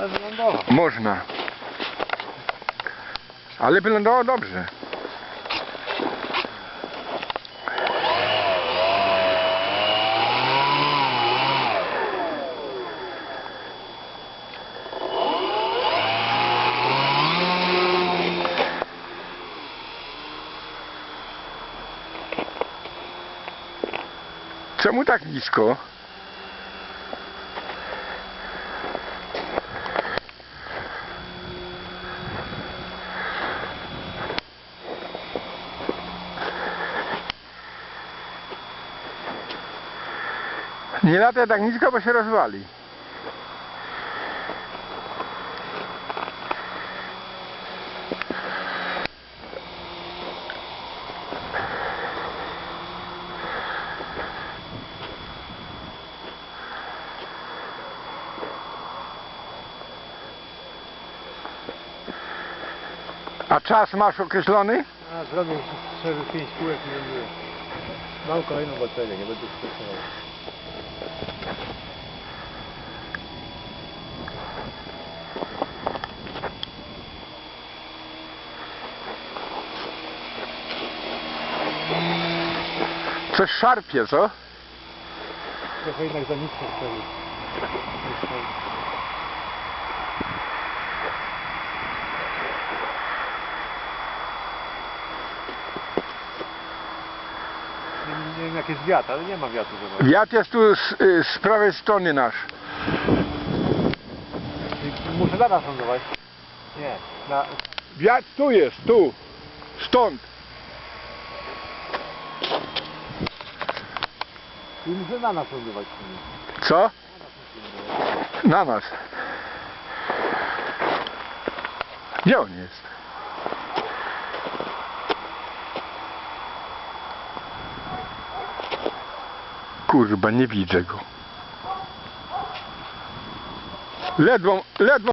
Ale wylądował. Można. Ale wylądował dobrze. Czemu tak nisko? Nie lataj tak nisko, bo się rozwali. A czas masz określony? A zrobię 4-5 kółek i ląduję. Mam kolejną baterię, nie będę stresował. Coś szarpie, co? Trochę jednak za nisko wtedy. Nie wiem jak jest wiatr, ale nie ma wiatru. Wiatr jest tu z prawej strony nasz. Muszę na nas lądować. Nie, na... Wiatr tu jest, tu. Stąd. I muszę na nas lądować. Co? Na nas. Gdzie on jest? Kurwa, nie widzę go. Ledwo